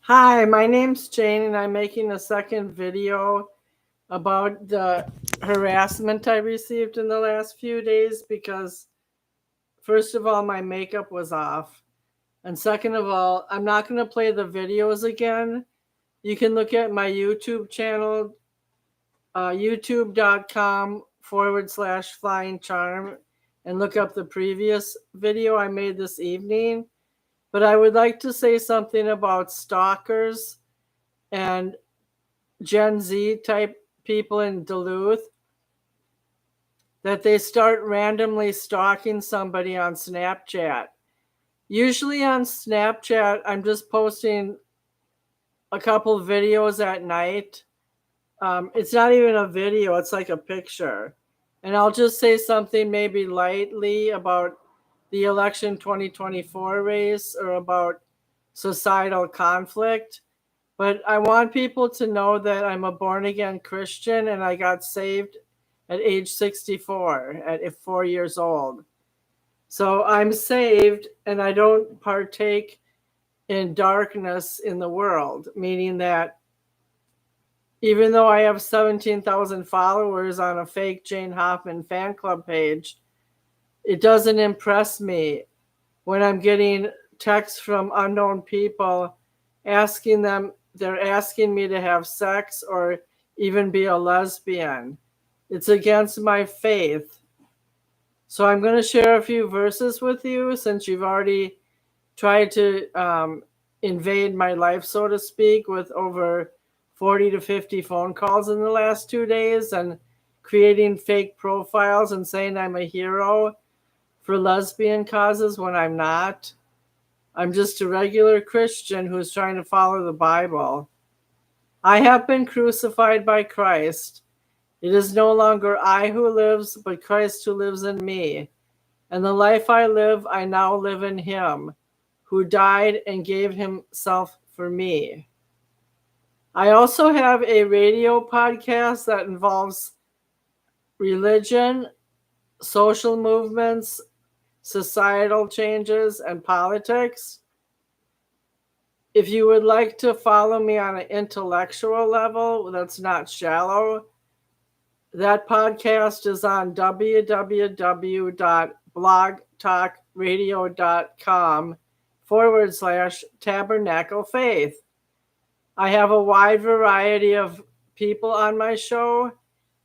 Hi, my name's Jane, and I'm making a second video about the harassment I received in the last few days because, first of all, my makeup was off. And second of all, I'm not going to play the videos again. You can look at my YouTube channel, youtube.com/flying charm, and look up the previous video I made this evening. But I would like to say something about stalkers and Gen Z type people in Duluth that they start randomly stalking somebody on Snapchat. Usually on Snapchat, I'm just posting a couple videos at night. It's not even a video, it's like a picture. And I'll just say something maybe lightly about the election 2024 race or about societal conflict. But I want people to know that I'm a born again Christian and I got saved at age 64 at 4 years old. So I'm saved and I don't partake in darkness in the world, meaning that even though I have 17,000 followers on a fake Jane Hoffman Fan Club page, it doesn't impress me when I'm getting texts from unknown people they're asking me to have sex or even be a lesbian. It's against my faith. So I'm going to share a few verses with you since you've already tried to invade my life, so to speak, with over 40 to 50 phone calls in the last 2 days and creating fake profiles and saying I'm a hero for lesbian causes when I'm not. I'm just a regular Christian who's trying to follow the Bible. I have been crucified by Christ. It is no longer I who lives, but Christ who lives in me. And the life I live, I now live in him, who died and gave himself for me. I also have a radio podcast that involves religion, social movements, societal changes, and politics. If you would like to follow me on an intellectual level that's not shallow, that podcast is on www.blogtalkradio.com/tabernacle faith. I have a wide variety of people on my show.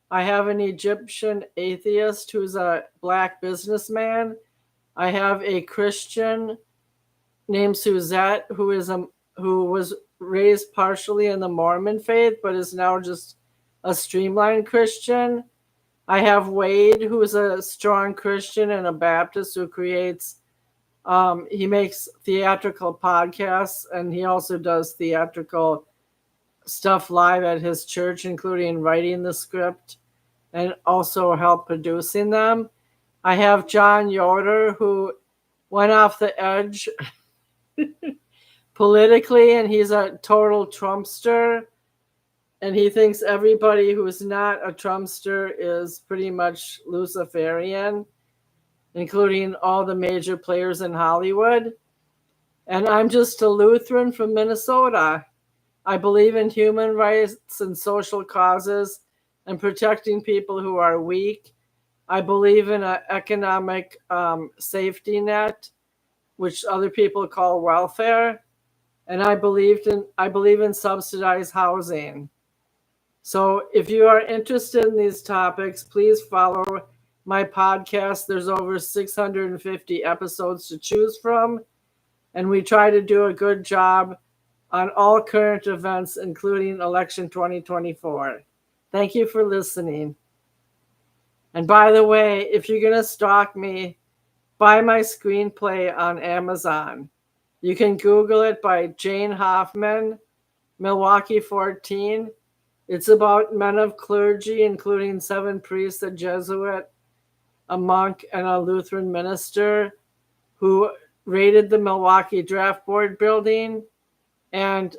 I have an Egyptian atheist who's a black businessman. I have a Christian named Suzette who was raised partially in the Mormon faith but is now just a streamlined Christian. I have Wade, who is a strong Christian and a Baptist who he makes theatrical podcasts and he also does theatrical stuff live at his church, including writing the script and also help producing them. I have John Yoder, who went off the edge politically, and he's a total Trumpster. And he thinks everybody who's not a Trumpster is pretty much Luciferian, including all the major players in Hollywood. And I'm just a Lutheran from Minnesota. I believe in human rights and social causes and protecting people who are weak. I believe in an economic safety net, which other people call welfare. And I believe in subsidized housing. So if you are interested in these topics, please follow my podcast. There's over 650 episodes to choose from, and we try to do a good job on all current events, including election 2024. Thank you for listening. And by the way, if you're going to stalk me, buy my screenplay on Amazon. You can Google it by Jane Hoffman, Milwaukee 14. It's about men of clergy, including 7 priests, a Jesuit, a monk, and a Lutheran minister who raided the Milwaukee Draft Board building. And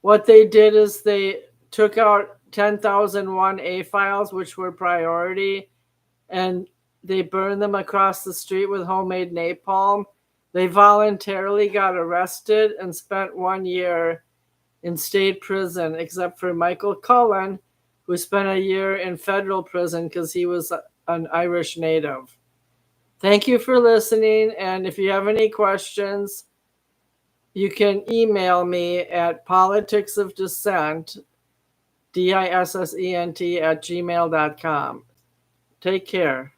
what they did is they took out 10,001 A files, which were priority, and they burned them across the street with homemade napalm. They voluntarily got arrested and spent 1 year in state prison, except for Michael Cullen, who spent a year in federal prison because he was an Irish native. Thank you for listening, and if you have any questions, you can email me at politicsofdissent, DISSENT, @gmail.com. Take care.